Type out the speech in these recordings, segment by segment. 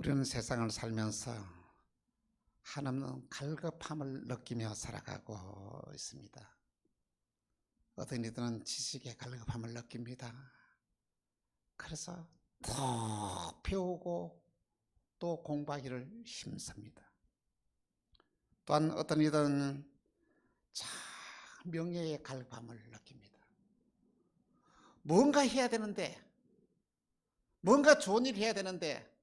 우리는 세상을 살면서 한없는 갈급함을 느끼며 살아가고 있습니다. 어떤 이들은 지식의 갈급함을 느낍니다. 그래서 더 배우고 또 공부하기를 힘씁니다. 또한 어떤 이들은 명예의 갈급함을 느낍니다. 뭔가 해야 되는데, 뭔가 좋은 일 해야 되는데,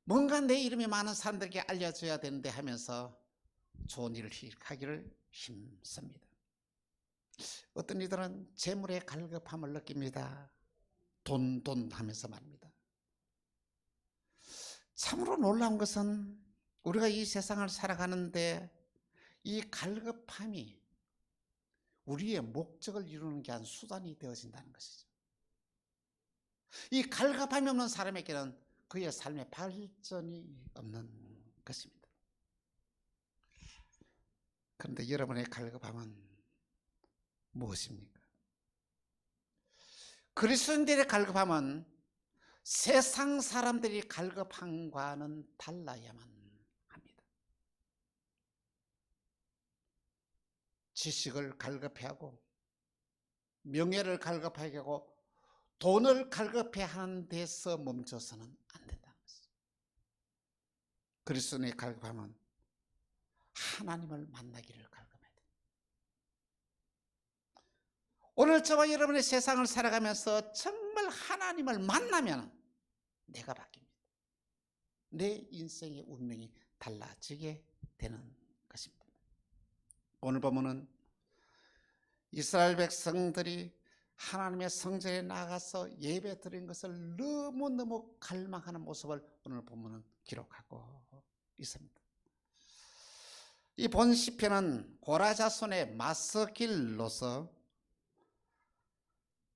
뭔가 내 이름이 많은 사람들에게 알려져야 되는데 하면서 좋은 일을 하기를 힘씁니다. 어떤 이들은 재물의 갈급함을 느낍니다. 돈 하면서 말입니다. 참으로 놀라운 것은 우리가 이 세상을 살아가는데 이 갈급함이 우리의 목적을 이루는 게 아닌 수단이 되어진다는 것이죠. 이 갈급함이 없는 사람에게는 그의 삶의 발전이 없는 것입니다. 그런데 여러분의 갈급함은 무엇입니까? 그리스도인들의 갈급함은 세상 사람들이 갈급함과는 달라야만 합니다. 지식을 갈급해하고 명예를 갈급해하고 돈을 갈급해하는 데서 멈춰서는 안 된다는 것이죠. 그리스도인의 갈급함은 하나님을 만나기를 갈급해야 됩니다. 오늘 저와 여러분의 세상을 살아가면서 정말 하나님을 만나면 내가 바뀝니다. 내 인생의 운명이 달라지게 되는 것입니다. 오늘 본문은 이스라엘 백성들이 하나님의 성전에 나가서 예배 드린 것을 너무너무 갈망하는 모습을 오늘 본문은 기록하고 있습니다. 이 본 시편은 고라 자손의 마스길로서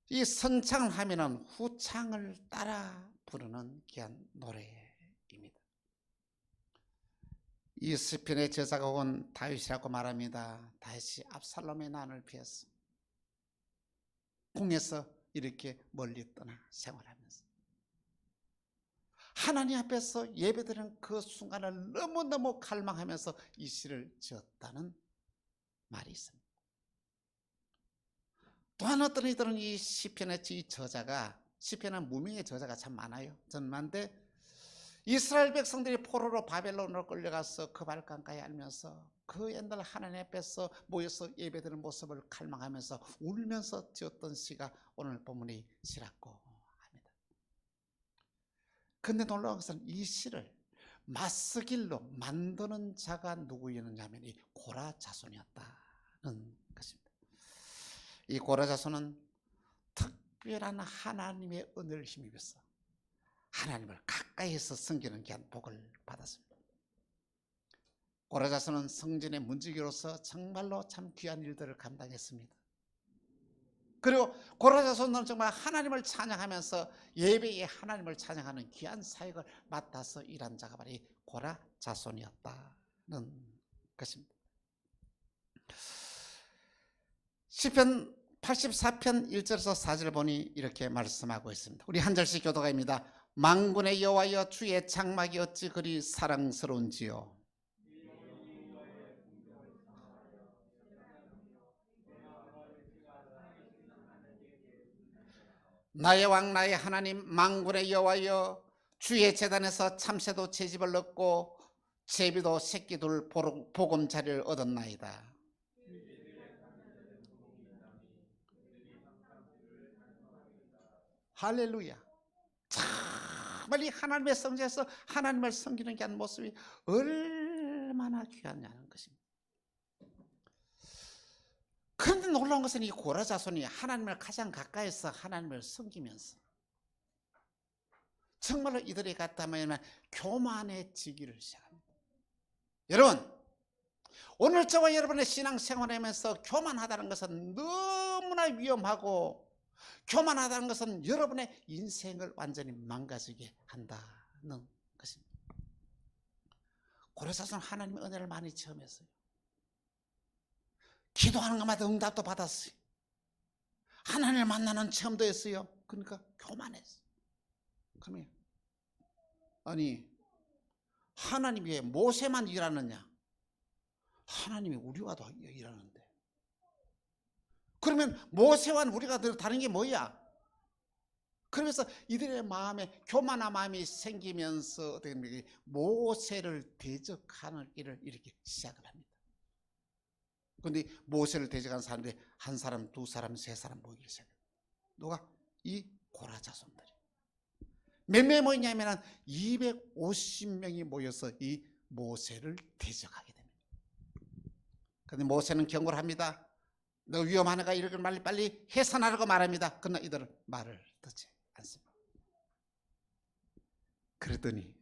이 선창을 하면은 후창을 따라 부르는 귀한 노래입니다. 이 시편의 저자가 온 다윗이라고 말합니다. 다윗이 압살롬의 난을 피해서 궁에서 이렇게 멀리 떠나 생활하면서 하나님 앞에서 예배드리는 그 순간을 너무너무 갈망하면서 이 시를 지었다는 말이 있습니다. 또한 어떤 이들은 이 시편의 이 저자가, 시편은 무명의 저자가 참 많아요. 전 많은데 이스라엘 백성들이 포로로 바벨론으로 끌려가서 그 발강가에 알면서 그 옛날 하나님 앞에서 모여서 예배드리는 모습을 갈망하면서 울면서 지었던 시가 오늘 본문의 시라고 합니다. 그런데 놀라운 것은 이 시를 마스길로 만드는 자가 누구였느냐면 이 고라 자손이었다는 것입니다. 이 고라 자손은 특별한 하나님의 은혜를 힘입어서 하나님을 가까이에서 섬기는 귀한 복을 받았습니다. 고라 자손은 성전의 문지기로서 정말로 참 귀한 일들을 감당했습니다. 그리고 고라 자손은 정말 하나님을 찬양하면서 예배에 하나님을 찬양하는 귀한 사역을 맡아서 일한 자가 바로 이 고라 자손이었다는 것입니다. 시편 84편 1절에서 4절 보니 이렇게 말씀하고 있습니다. 우리 한 절씩 교독합니다. 만군의 여호와여 주의 장막이 어찌 그리 사랑스러운지요. 나의 왕 나의 하나님 만군의 여호와여 주의 제단에서 참새도 채집을 얻고 제비도 새끼들 보금자리를 얻었나이다. 할렐루야. 정말 이 하나님의 성전에서 하나님을 섬기는 귀한 모습이 얼마나 귀하냐는 것입니다. 그런데 놀라운 것은 이 고라 자손이 하나님을 가장 가까이서 하나님을 섬기면서 정말로 이들이 갔다면 교만해지기를 시작합니다. 여러분, 오늘 저와 여러분의 신앙생활하면서 교만하다는 것은 너무나 위험하고 교만하다는 것은 여러분의 인생을 완전히 망가지게 한다는 것입니다. 고라 자손은 하나님의 은혜를 많이 체험했어요. 기도하는 것마다 응답도 받았어요. 하나님을 만나는 체험도 했어요. 그러니까 교만했어요. 그러면 아니 하나님이 왜 모세만 일하느냐? 하나님이 우리와도 일하는데. 그러면 모세와 우리가 다른 게 뭐야? 그래서 이들의 마음에 교만한 마음이 생기면서 어떻게 모세를 대적하는 일을 이렇게 시작을 합니다. 그런데 모세를 대적한 사람들이 한 사람, 두 사람, 세 사람 모이기 시작해요. 누가? 이 고라 자손들이. 몇 명이 모이냐면 250명이 모여서 이 모세를 대적하게 됩니다. 그런데 모세는 경고를 합니다. 너 위험하니까 이렇게 빨리 해산하라고 말합니다. 그러나 이들은 말을 듣지 않습니다. 그랬더니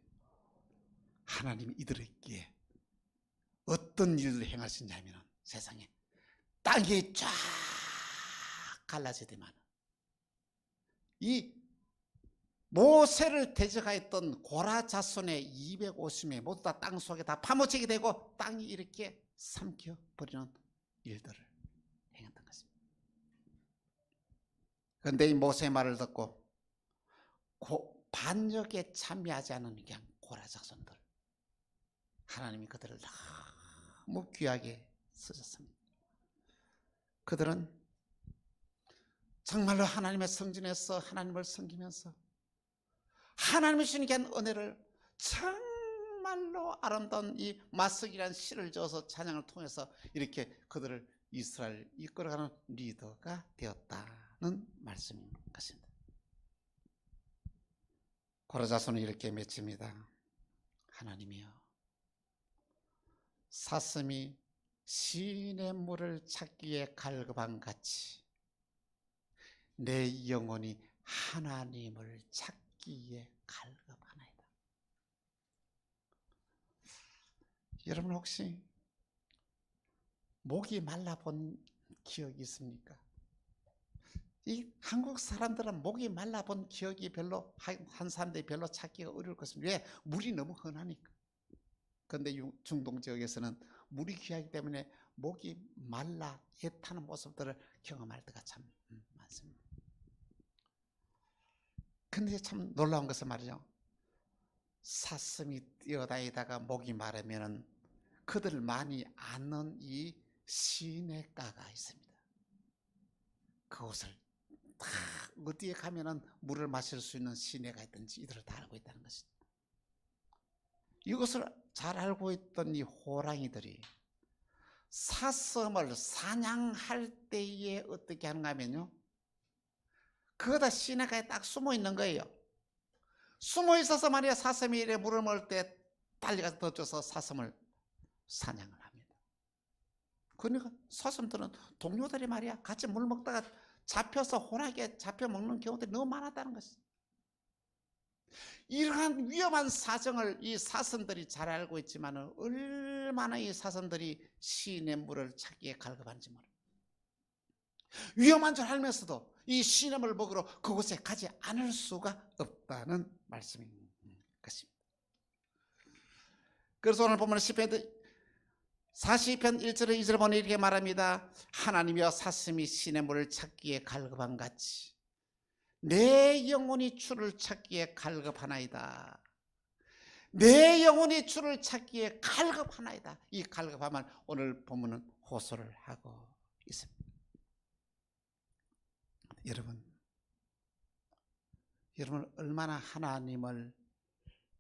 하나님이 이들에게 어떤 일을 행하시냐면 세상에 땅이 쫙 갈라지더만 이 모세를 대적하였던 고라 자손의 250명 모두 다 땅 속에 다 파묻히게 되고 땅이 이렇게 삼켜버리는 일들을 행했던 것입니다. 그런데 이 모세의 말을 듣고 반역에 참여하지 않은 그냥 고라 자손들, 하나님이 그들을 너무 귀하게 쓰셨습니다. 그들은 정말로 하나님의 성전에서 하나님을 섬기면서 하나님이 주신 은혜를 정말로 아름다운 이 마석이라는 시를 지어서 찬양을 통해서 이렇게 그들을 이스라엘 이끌어가는 리더가 되었다는 말씀인 것입니다. 고라 자손은 이렇게 맺힙니다. 하나님이여, 사슴이 시내 물을 찾기에 갈급한 같이 내 영혼이 하나님을 찾기에 갈급하나이다. 여러분 혹시 목이 말라본 기억이 있습니까? 이 한국 사람들은 목이 말라본 기억이 별로 한 사람들이 별로 찾기가 어려울 것입니다. 왜? 물이 너무 흔하니까. 그런데 중동 지역에서는 물이 귀하기 때문에 목이 말라 애타는 모습들을 경험할 때가 참 많습니다. 근데 참 놀라운 것은 말이죠. 사슴이 뛰어다니다가 목이 마르면은 그들을 많이 아는 이 시냇가가 있습니다. 그곳을 다 어디에 가면은 물을 마실 수 있는 시내가 있든지 이들을 다 알고 있다는 것이죠. 이것을 잘 알고 있던 이 호랑이들이 사슴을 사냥할 때에 어떻게 하는가 하면요, 그거다 시내가에 딱 숨어 있는 거예요. 숨어 있어서 말이야 사슴이 이래 물을 먹을 때 달려가서 덮쳐서 사슴을 사냥을 합니다. 그러니까 사슴들은 동료들이 말이야 같이 물 먹다가 잡혀서 호랑이에 잡혀 먹는 경우들이 너무 많았다는 것이죠. 이러한 위험한 사정을 이 사슴들이 잘 알고 있지만 얼마나 이 사슴들이 시내 물을 찾기에 갈급한지 모릅니다. 위험한 줄 알면서도 이 시냇물을 먹으러 그곳에 가지 않을 수가 없다는 말씀인 것입니다. 그래서 오늘 보면 시편 42편 1절에 2절을 보니 이렇게 말합니다. 하나님이여, 사슴이 시냇물을 찾기에 갈급한 같이 내 영혼이 주를 찾기에 갈급하나이다. 내 영혼이 주를 찾기에 갈급하나이다. 이 갈급함을 오늘 본문은 호소를 하고 있습니다. 여러분 얼마나 하나님을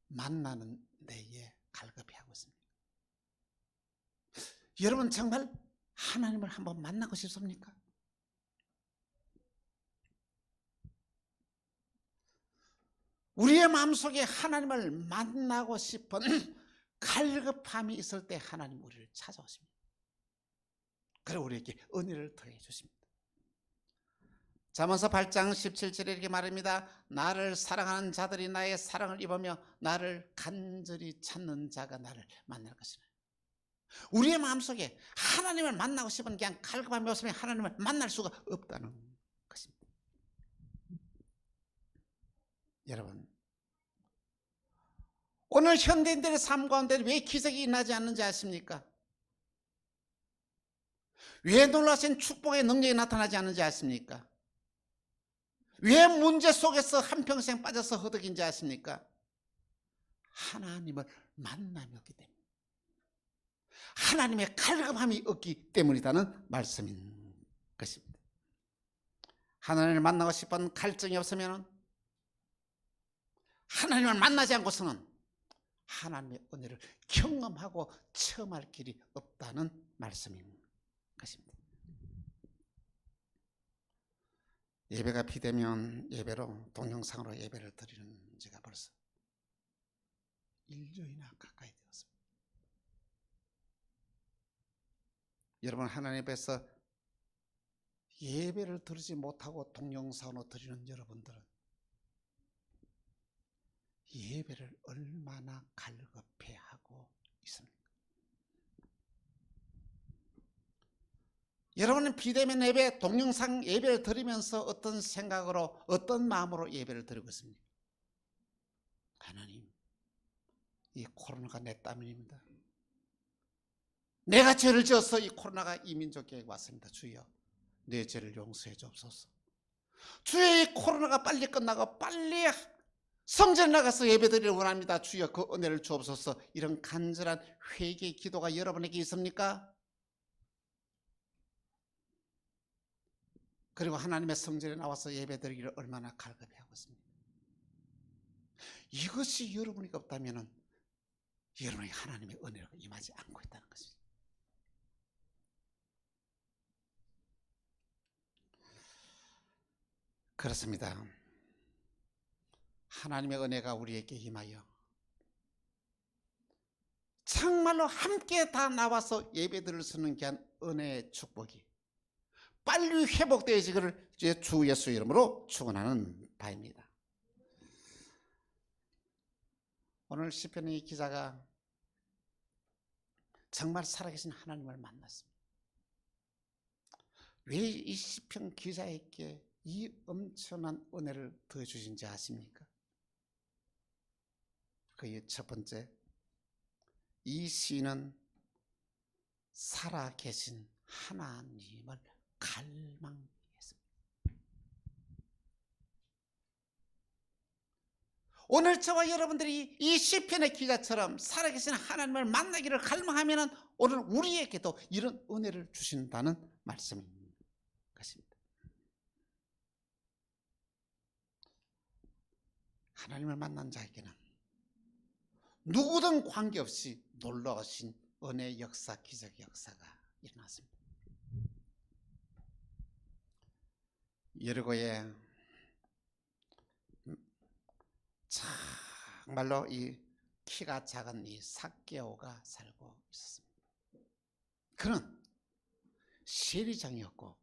만나는 데에 갈급해하고 있습니까? 여러분 정말 하나님을 한번 만나고 싶습니까? 우리의 마음속에 하나님을 만나고 싶은 갈급함이 있을 때 하나님 우리를 찾아오십니다. 그리고 우리에게 은혜를 더해 주십니다. 잠언서 8장 17절에 이렇게 말합니다. 나를 사랑하는 자들이 나의 사랑을 입으며 나를 간절히 찾는 자가 나를 만날 것이라. 우리의 마음속에 하나님을 만나고 싶은 그냥 갈급함이 없으면 하나님을 만날 수가 없다는 것입니다. 여러분, 오늘 현대인들의 삶 가운데 왜 기적이 일어나지 않는지 아십니까? 왜 놀라신 축복의 능력이 나타나지 않는지 아십니까? 왜 문제 속에서 한평생 빠져서 허덕인지 아십니까? 하나님을 만남이 없기 때문에, 하나님의 갈급함이 없기 때문이라는 말씀인 것입니다. 하나님을 만나고 싶은 갈증이 없으면, 하나님을 만나지 않고서는 하나님의 은혜를 경험하고 체험할 길이 없다는 말씀인 것입니다. 예배가 비대면 예배로 동영상으로 예배를 드리는 지가 벌써 1년이나 가까이 되었습니다. 여러분, 하나님 앞에서 예배를 드리지 못하고 동영상으로 드리는 여러분들은 예배를 얼마나 갈급해하고 있습니까? 여러분은 비대면 예배, 동영상 예배를 드리면서 어떤 생각으로, 어떤 마음으로 예배를 드리고 있습니까? 하나님, 이 코로나가 내 때문입니다. 내가 죄를 지어서 이 코로나가 이 민족에게 왔습니다. 주여, 내 죄를 용서해 주옵소서. 주여, 이 코로나가 빨리 끝나고 빨리 성전에 나가서 예배드리를 원합니다. 주여, 그 은혜를 주옵소서. 이런 간절한 회개의 기도가 여러분에게 있습니까? 그리고 하나님의 성전에 나와서 예배드리기를 얼마나 갈급해하고 있습니까? 이것이 여러분에게 없다면 여러분이 하나님의 은혜가 임하지 않고 있다는 것이죠. 그렇습니다. 하나님의 은혜가 우리에게 임하여 정말로 함께 다 나와서 예배드릴 수 있는 귀한 은혜의 축복이 빨리 회복되어지기를 주 예수 이름으로 축원하는 바입니다. 오늘 시편의 기자가 정말 살아계신 하나님을 만났습니다. 왜 이 시편 기자에게 이 엄청난 은혜를 더 주신지 아십니까? 그 첫 번째, 이 시인은 살아계신 하나님을 갈망했습니다. 오늘 저와 여러분들이 이 시편의 기자처럼 살아계신 하나님을 만나기를 갈망하면 오늘 우리에게도 이런 은혜를 주신다는 말씀인 것입니다. 하나님을 만난 자에게는 누구든 관계없이 놀라우신 은혜의 역사, 기적의 역사가 일어났습니다. 여리고에 정말로 이 키가 작은 이 삭개오가 살고 있었습니다. 그는 세리장이었고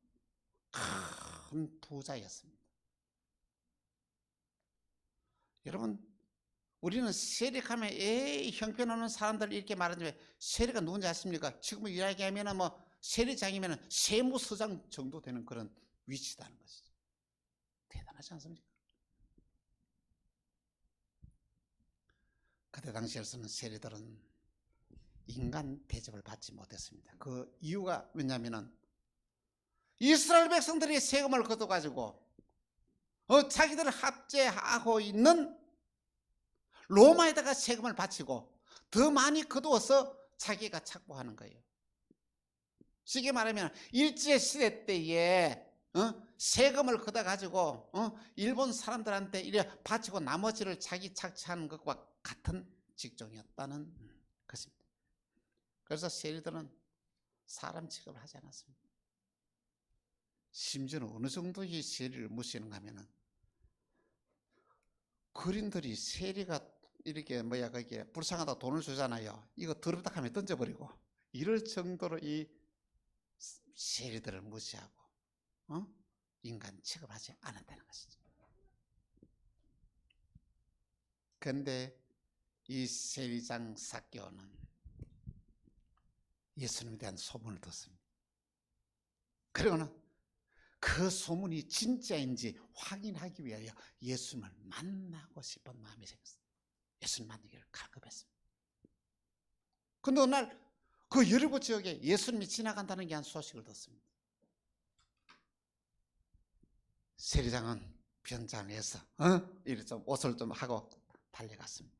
큰 부자였습니다. 여러분, 우리는 세리하면 형편없는 사람들 이렇게 말하는데, 세리가 누군지 아십니까? 지금 이야기하면 세리장이면 세무서장 정도 되는 그런 위치다는 것이죠. 대단하지 않습니까? 그때 당시에서는 세리들은 인간 대접을 받지 못했습니다. 그 이유가 왜냐하면 이스라엘 백성들이 세금을 걷어가지고 자기들을 합제하고 있는 로마에다가 세금을 바치고 더 많이 거두어서 자기가 착보하는 거예요. 쉽게 말하면 일제시대 때에 세금을 걷어가지고 일본 사람들한테 이래 바치고 나머지를 자기 착취하는 것과 같은 직종이었다는 것입니다. 그래서 세리들은 사람 취급을 하지 않았습니다. 심지어는 어느 정도 이 세리를 무시하는가 하면은 거린들이 세리가 이렇게 그게 불쌍하다 돈을 주잖아요. 이거 들었다 하면 던져버리고 이럴 정도로 이 세리들을 무시하고 인간 취급하지 않았다는 것이죠. 그런데 이 세리장 삭개오는 예수님에 대한 소문을 듣습니다. 그리고는 그 소문이 진짜인지 확인하기 위하여 예수님을 만나고 싶은 마음이 생겼어요. 예수님 만나기를 갈급했습니다. 그런데 어느 날 그 여리고 지역에 예수님이 지나간다는 게 한 소식을 듣습니다. 세리장은 변장해서 이렇게 좀 옷을 좀 하고 달려갔습니다.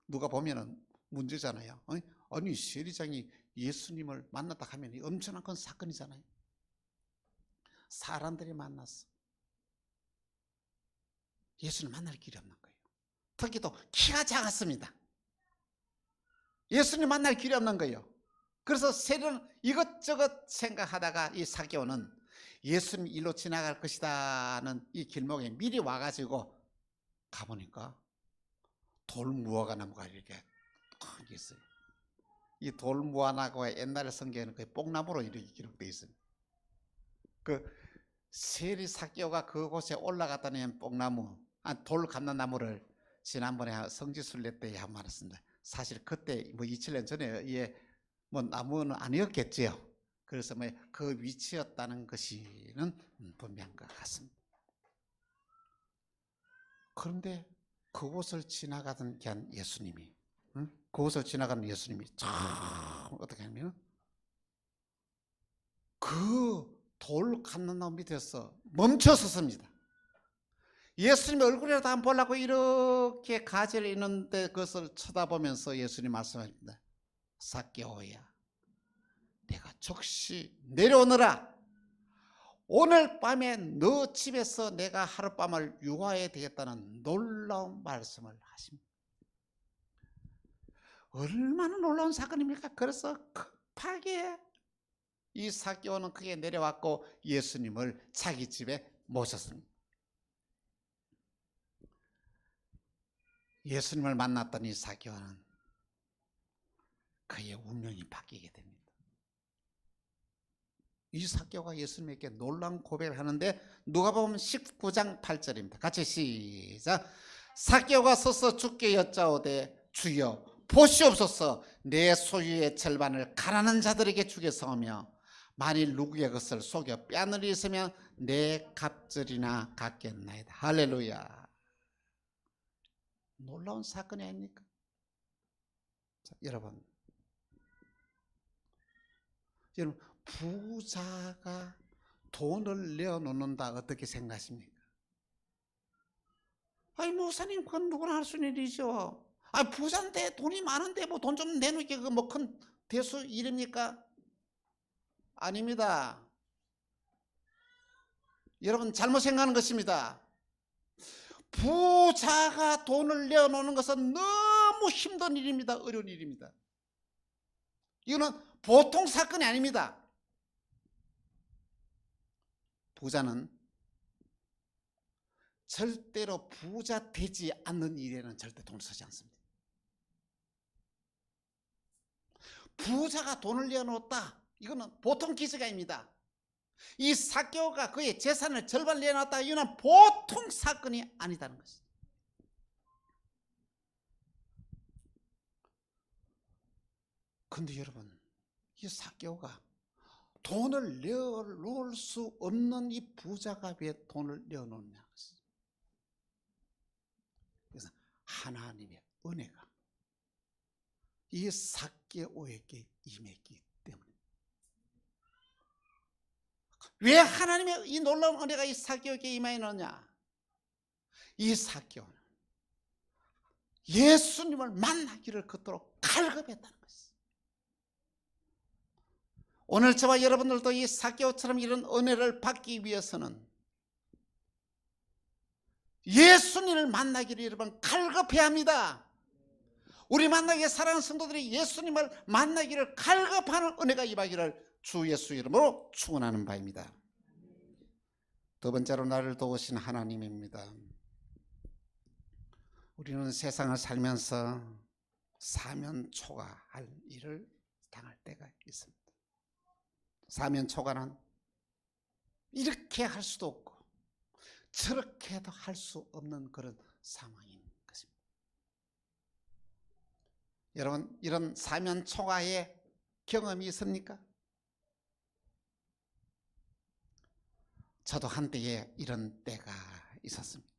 누가 보면은 문제잖아요. 아니 세리장이 예수님을 만났다 하면 엄청난 건 사건이잖아요. 사람들이 만났어. 예수님 만날 길이 없는 거예요. 특히 또 키가 작았습니다. 예수님 만날 길이 없는 거예요. 그래서 세리는 이것저것 생각하다가 이 사개오는 예수님 일로 지나갈 것이다는 이 길목에 미리 와가지고 가보니까 돌무화과 나무가 이렇게 딱 있어요. 이 돌무화과가 옛날에 성경에는 거의 뽕나무로 이렇게 기록되어 있습니다. 그 세리 사개오가 그곳에 올라갔다는 뽕나무, 돌 감는 나무를 지난번에 성지순례 때 한번 말했습니다. 사실 그때 뭐 27년 전에 뭐 나무는 아니었겠지요. 그래서 뭐 그 위치였다는 것이는 분명한 것 같습니다. 그런데 그곳을 지나가던 예수님이, 그곳을 지나가는 예수님이 참 어떻게 하면 그 돌 감는 나무 밑에서 멈춰섰습니다. 예수님의 얼굴이라도 안 보려고 이렇게 가지를 있는데 그것을 쳐다보면서 예수님 말씀하십니다. 사개오야, 내가 즉시 내려오너라. 오늘 밤에 너 집에서 내가 하룻밤을 유하해야 되겠다는 놀라운 말씀을 하십니다. 얼마나 놀라운 사건입니까? 그래서 급하게 이 사개오는 크게 내려왔고 예수님을 자기 집에 모셨습니다. 예수님을 만났던 이 사개오는 그의 운명이 바뀌게 됩니다. 이 사개오가 예수님에게 놀라운 고백을 하는데 누가복음 19장 8절입니다. 같이 시작. 사개오가 서서 주께 여짜오되 주여 보시옵소서, 내 소유의 절반을 가난한 자들에게 주겠사오며 만일 누구의 것을 속여 빼앗는 일이 있으면 내 갑절이나 갖겠나이다. 할렐루야. 놀라운 사건이 아닙니까? 자, 여러분 부자가 돈을 내어놓는다 어떻게 생각하십니까? 아니 목사님, 그건 누구나 할 수 있는 일이죠. 부자인데 돈이 많은데 뭐 돈 좀 내놓기 그 뭐 큰 대수 일입니까? 아닙니다. 여러분 잘못 생각하는 것입니다. 부자가 돈을 내어놓는 것은 너무 힘든 일입니다. 어려운 일입니다. 이거는 보통 사건이 아닙니다. 부자는 절대로 부자 되지 않는 일에는 절대 돈을 쓰지 않습니다. 부자가 돈을 내어놓았다, 이거는 보통 기적이 아닙니다. 이 사개오가 그의 재산을 절반 내어놨다, 이거는 보통 사건이 아니다는 것입니다. 그런데 여러분, 이 사개오가 돈을 내어놓을 수 없는 이 부자가 왜 돈을 내어놓느냐. 그래서 하나님의 은혜가 이 사개오에게 임했기 때문에. 왜 하나님의 이 놀라운 은혜가 이 사개오에게 임하였느냐. 이 사개오는 예수님을 만나기를 그토록 갈급했다는 것입니다. 오늘 저와 여러분들도 이 사개오처럼 이런 은혜를 받기 위해서는 예수님을 만나기를 여러분 갈급해야 합니다. 우리 만나기에 사랑하는 성도들이 예수님을 만나기를 갈급하는 은혜가 임하기를 주 예수 이름으로 축원하는 바입니다. 두 번째로 나를 도우신 하나님입니다. 우리는 세상을 살면서 사면초가할 일을 당할 때가 있습니다. 사면초가는 이렇게 할 수도 없고 저렇게도 할 수 없는 그런 상황인 것입니다. 여러분, 이런 사면초가의 경험이 있습니까? 저도 한때에 이런 때가 있었습니다.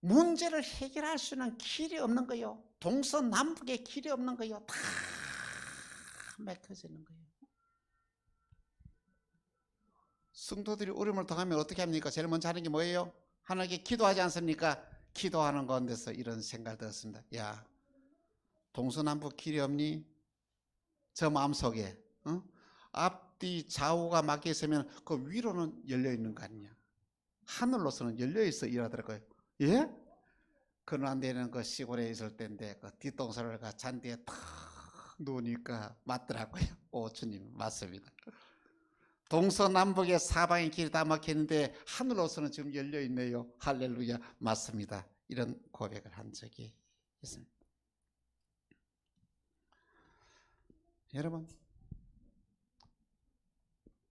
문제를 해결할 수 있는 길이 없는 거예요. 동서남북의 길이 없는 거예요. 다 막혀지는 거예요. 성도들이 어려움을 당하면 어떻게 합니까? 제일 먼저 하는 게 뭐예요? 하나님께 기도하지 않습니까? 기도하는 가운데서 이런 생각을 들었습니다. 야, 동서남북 길이 없니? 저 마음속에 앞뒤 좌우가 막혀 있으면 그 위로는 열려 있는 거 아니냐? 하늘로서는 열려 있어 일하더라고요. 예? 근원되는 그 시골에 있을 때인데 그 뒷동산을 가 잔디에 탁 누우니까 맞더라고요. 오, 주님 맞습니다. 동서남북의 사방의 길이 다 막혔는데 하늘로서는 지금 열려 있네요. 할렐루야, 맞습니다. 이런 고백을 한 적이 있습니다. 여러분,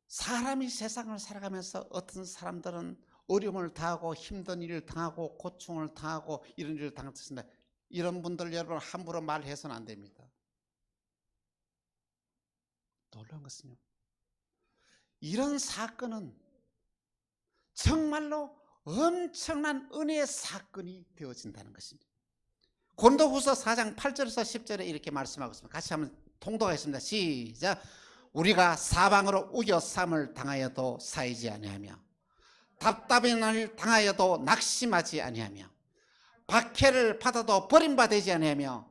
사람이 세상을 살아가면서 어떤 사람들은 어려움을 당하고 힘든 일을 당하고 고충을 당하고 이런 일을 당했습니다. 이런 분들 여러분 함부로 말해서는 안 됩니다. 놀라운 것은요, 이런 사건은 정말로 엄청난 은혜의 사건이 되어진다는 것입니다. 고린도후서 4장 8절에서 10절에 이렇게 말씀하고 있습니다. 같이 한번 통독하겠습니다. 시작. 우리가 사방으로 우겨쌈을 당하여도 사이지 아니하며 답답함을 당하여도 낙심하지 아니하며 박해를 받아도 버림받지 아니하며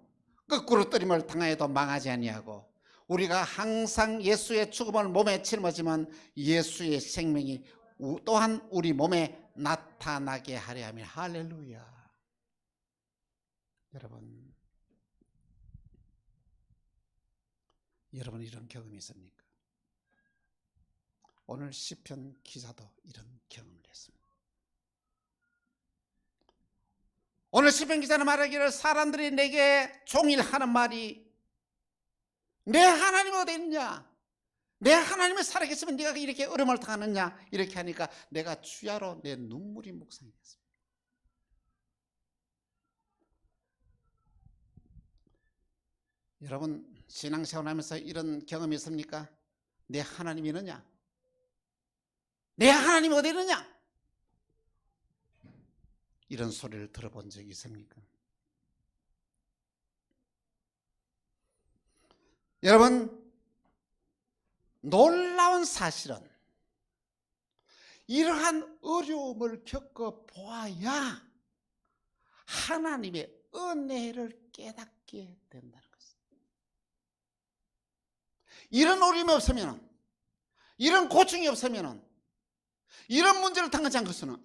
거꾸로 뜨림을 당하여도 망하지 아니하고 우리가 항상 예수의 죽음을 몸에 짊어지면 예수의 생명이 또한 우리 몸에 나타나게 하려 함이라. 할렐루야. 여러분 이런 경험이 있습니까? 오늘 시편 기자도 이런 경험을 했습니다. 오늘 시편 기자는 말하기를 사람들이 내게 종일 하는 말이 내 하나님 어디 있느냐? 내 하나님이 살아계시면 네가 이렇게 어려움을 당하느냐? 이렇게 하니까 내가 주야로 내 눈물이 묵상이 됐습니다. 여러분 신앙생활 하면서 이런 경험이 있습니까? 내 하나님이 있느냐? 내 하나님이 어디 있느냐? 이런 소리를 들어본 적이 있습니까? 여러분 놀라운 사실은 이러한 어려움을 겪어보아야 하나님의 은혜를 깨닫게 된다는 것입니다. 이런 어려움이 없으면, 이런 고충이 없으면, 이런 문제를 당하지 않고서는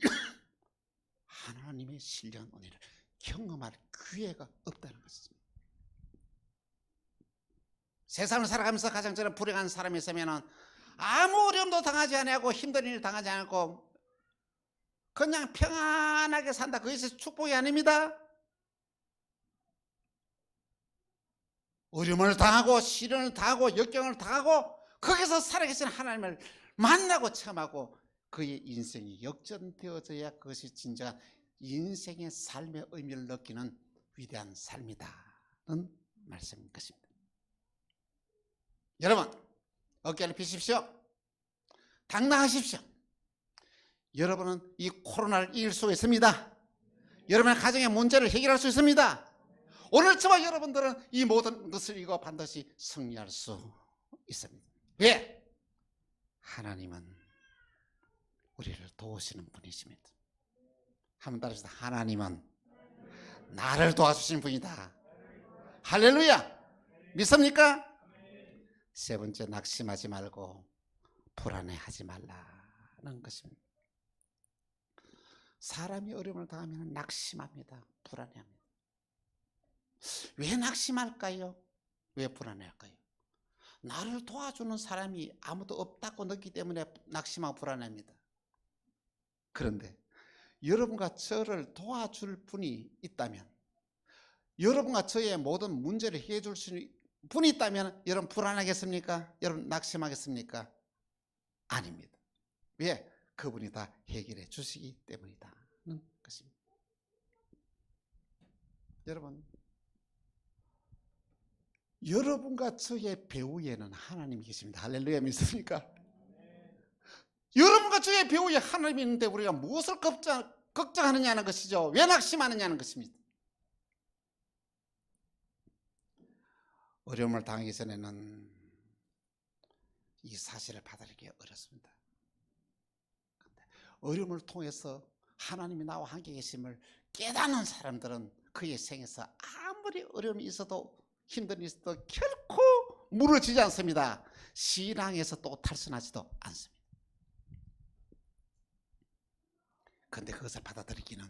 하나님의 신령 은혜를 경험할 기회가 없다는 것입니다. 세상을 살아가면서 가장 저는 불행한 사람이 있으면 아무 어려움도 당하지 않고 힘든 일을 당하지 않고 그냥 평안하게 산다. 그것이 축복이 아닙니다. 어려움을 당하고 시련을 당하고 역경을 당하고 거기서 살아계신 하나님을 만나고 체험하고 그의 인생이 역전되어져야 그것이 진정한 인생의 삶의 의미를 느끼는 위대한 삶이다는 말씀인 것입니다. 여러분 어깨를 펴십시오. 당당하십시오. 여러분은 이 코로나를 이길 수 있습니다. 여러분의 가정의 문제를 해결할 수 있습니다. 오늘 저와 여러분들은 이 모든 것을 이거 반드시 승리할 수 있습니다. 왜? 하나님은 우리를 도우시는 분이십니다. 한번 따라합시다. 하나님은 나를 도와주신 분이다. 할렐루야. 믿습니까? 세 번째, 낙심하지 말고 불안해하지 말라는 것입니다. 사람이 어려움을 당하면 낙심합니다. 불안해합니다. 왜 낙심할까요? 왜 불안해할까요? 나를 도와주는 사람이 아무도 없다고 느끼기 때문에 낙심하고 불안합니다. 그런데 여러분과 저를 도와줄 분이 있다면, 여러분과 저의 모든 문제를 해결해 줄 수 있는 분이 있다면 여러분 불안하겠습니까? 여러분 낙심하겠습니까? 아닙니다. 왜? 그분이 다 해결해 주시기 때문이다는 것입니다. 여러분, 여러분과 저의 배후에는 하나님이 계십니다. 할렐루야. 믿습니까? 여러분과 저의 배후에 하나님이 있는데 우리가 무엇을 걱정하느냐는 것이죠. 왜 낙심하느냐는 것입니다. 어려움을 당하기 전에는 이 사실을 받아들이기 어렵습니다. 어려움을 통해서 하나님이 나와 함께 계심을 깨닫는 사람들은 그의 생에서 아무리 어려움이 있어도 힘든 일이 있어도 결코 무너지지 않습니다. 신앙에서 또 탈선하지도 않습니다. 그런데 그것을 받아들이기는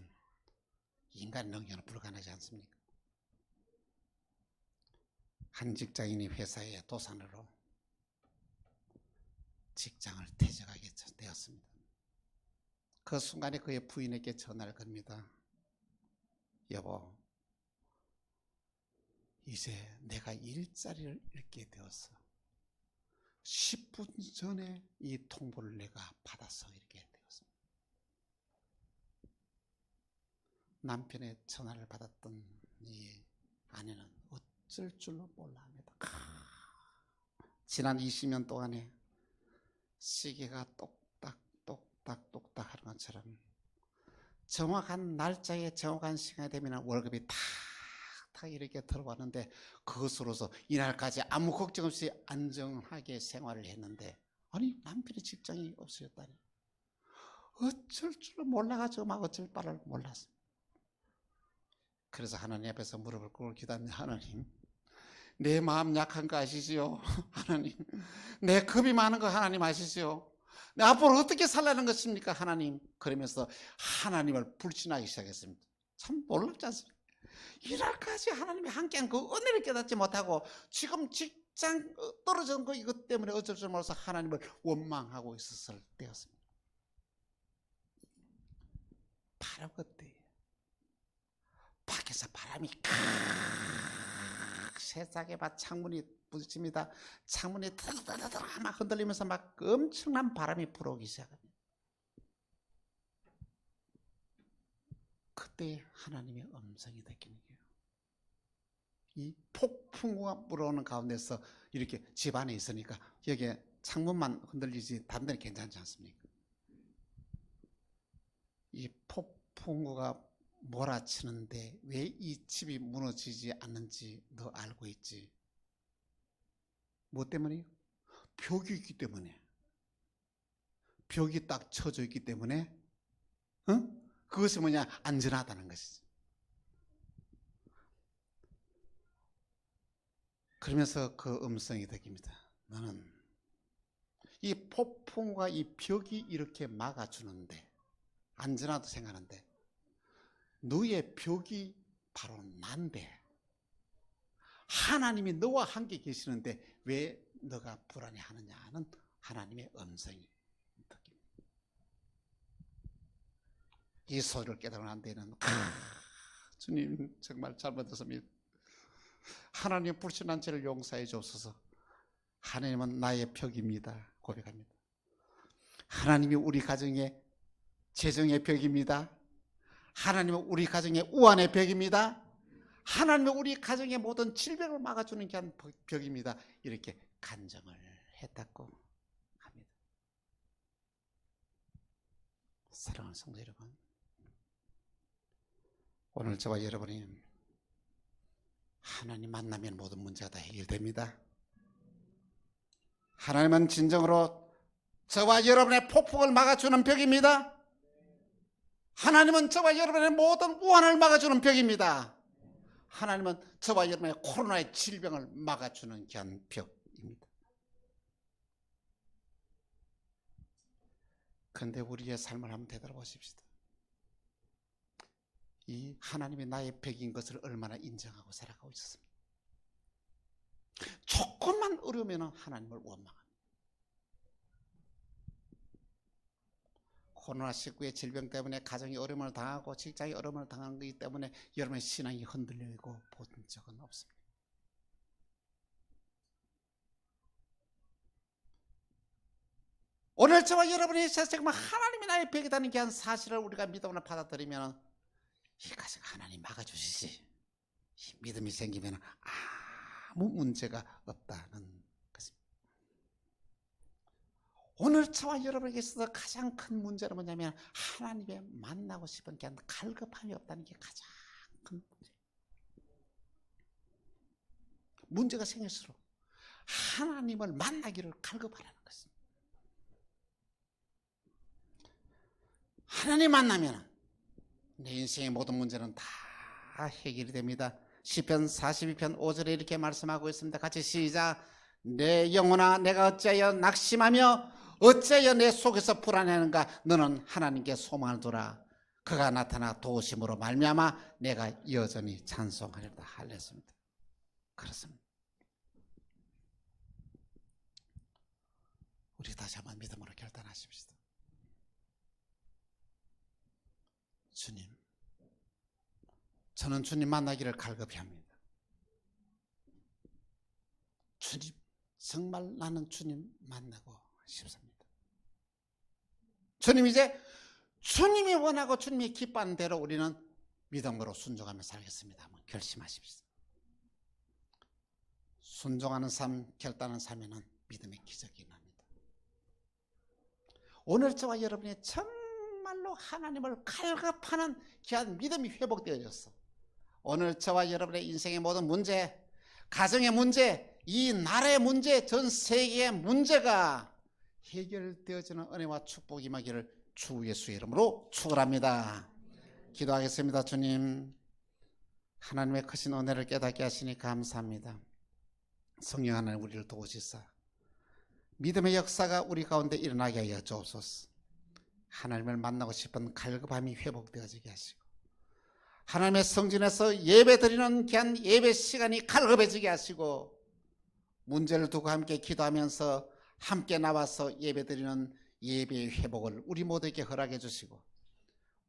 인간의 능력은 불가능하지 않습니까? 한 직장인이 회사의 도산으로 직장을 퇴직하게 되었습니다. 그 순간에 그의 부인에게 전화를 겁니다. 여보, 이제 내가 일자리를 잃게 되어서 10분 전에 이 통보를 내가 받아서 이렇게 되었습니다. 남편의 전화를 받았던 이 아내는 어쩔 줄로 몰라 합니다. 지난 20년 동안에 시계가 똑딱 하는 것처럼 정확한 날짜에 정확한 시간이 되면 월급이 탁탁 이렇게 들어왔는데, 그것으로서 이날까지 아무 걱정 없이 안정하게 생활을 했는데, 아니 남편의 직장이 없어졌다니 어쩔 줄을 몰라가지고 막 어쩔 바를 몰랐어요. 그래서 하나님 앞에서 무릎을 꿇고 기도합니다. 하나님, 내 마음 약한 거 아시지요? 하나님, 내 겁이 많은 거 하나님 아시지요? 내 앞으로 어떻게 살라는 것입니까 하나님? 그러면서 하나님을 불신하기 시작했습니다. 참 놀랍지 않습니까? 이날까지 하나님이 함께한 그 은혜를 깨닫지 못하고 지금 직장 떨어진 거 이것 때문에 어쩔 줄 몰라서 하나님을 원망하고 있었을 때였습니다. 바로 그때 밖에서 바람이 세상에 막 창문이 부딪힙니다. 창문이 다다다다 막 흔들리면서 막 엄청난 바람이 불어오기 시작합니다. 그때 하나님의 음성이 듣기는 거예요. 이 폭풍우가 불어오는 가운데서 이렇게 집 안에 있으니까 여기에 창문만 흔들리지 다른 데는 괜찮지 않습니까? 이 폭풍우가 몰아치는데 왜 이 집이 무너지지 않는지 너 알고 있지? 뭐 때문에요? 벽이 있기 때문에. 벽이 딱 쳐져 있기 때문에 그것이 뭐냐? 안전하다는 것이지. 그러면서 그 음성이 들립니다. 너는 이 폭풍과 이 벽이 이렇게 막아주는데 안전하다고 생각하는데 너의 벽이 바로 난데 하나님이 너와 함께 계시는데 왜 너가 불안해하느냐는 하나님의 음성이 들립니다. 이 소리를 깨달은 데는 주님 정말 잘못했습니다. 하나님 불신한 죄를 용서해 주옵소서. 하나님은 나의 벽입니다. 고백합니다. 하나님이 우리 가정의 재정의 벽입니다. 하나님은 우리 가정의 우환의 벽입니다. 하나님은 우리 가정의 모든 질병을 막아주는 벽입니다. 이렇게 간증을 했다고 합니다. 사랑하는 성도 여러분, 오늘 저와 여러분이 하나님 만나면 모든 문제가 다 해결됩니다. 하나님은 진정으로 저와 여러분의 폭풍을 막아주는 벽입니다. 하나님은 저와 여러분의 모든 우환을 막아주는 벽입니다. 하나님은 저와 여러분의 코로나의 질병을 막아주는 벽입니다. 그런데 우리의 삶을 한번 되돌아보십시다. 이 하나님이 나의 벽인 것을 얼마나 인정하고 살아가고 있었습니까? 조금만 어려우면 하나님을 원망합니다. 코로나19의 질병 때문에 가정이 어려움을 당하고 직장이 어려움을 당한 것이기 때문에 여러분의 신앙이 흔들리고 본 적은 없습니다. 오늘 저와 여러분이 정말 하나님이 나의 벽이라는 게 사실을 우리가 믿음으로 받아들이면 이 가정 하나님 막아주시지, 이 믿음이 생기면 아무 문제가 없다는 것입니다. 오늘 저와 여러분에게 있어서 가장 큰 문제는 뭐냐면 하나님의 만나고 싶은 게 갈급함이 없다는 게 가장 큰 문제예요. 문제가 생길수록 하나님을 만나기를 갈급하라는 것입니다. 하나님 만나면 내 인생의 모든 문제는 다 해결이 됩니다. 시편 42편 5절에 이렇게 말씀하고 있습니다. 같이 시작. 내 영혼아 내가 어찌하여 낙심하며 어찌하여 내 속에서 불안해하는가. 너는 하나님께 소망을 두라. 그가 나타나 도우심으로 말미암아 내가 여전히 찬송하리로다. 할렐루야. 그렇습니다. 우리 다시 한번 믿음으로 결단하십시다. 주님, 저는 주님 만나기를 갈급히 합니다. 주님, 정말 나는 주님 만나고 싶습니다. 주님, 이제 주님이 원하고 주님이 기뻐하는 대로 우리는 믿음으로 순종하며 살겠습니다. 한번 결심하십시오. 순종하는 삶, 결단하는 삶에는 믿음의 기적이 납니다. 오늘 저와 여러분이 정말로 하나님을 갈급하는 귀한 믿음이 회복되어졌어. 오늘 저와 여러분의 인생의 모든 문제, 가정의 문제, 이 나라의 문제, 전 세계의 문제가 해결되어지는 은혜와 축복이 임하기를 주 예수의 이름으로 축원합니다. 기도하겠습니다. 주님, 하나님의 크신 은혜를 깨닫게 하시니 감사합니다. 성령 하나님 우리를 도우시사 믿음의 역사가 우리 가운데 일어나게 하여 주옵소서. 하나님을 만나고 싶은 갈급함이 회복되어지게 하시고 하나님의 성전에서 예배드리는 귀한 예배 시간이 갈급해지게 하시고 문제를 두고 함께 기도하면서 함께 나와서 예배드리는 예배의 회복을 우리 모두에게 허락해 주시고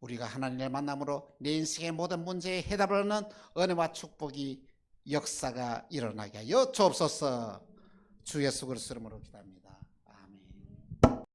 우리가 하나님을 만남으로 내 인생의 모든 문제에 해답을 얻는 은혜와 축복이 역사가 일어나게 하여 주옵소서. 주 예수 그리스도 이름으로 기도합니다.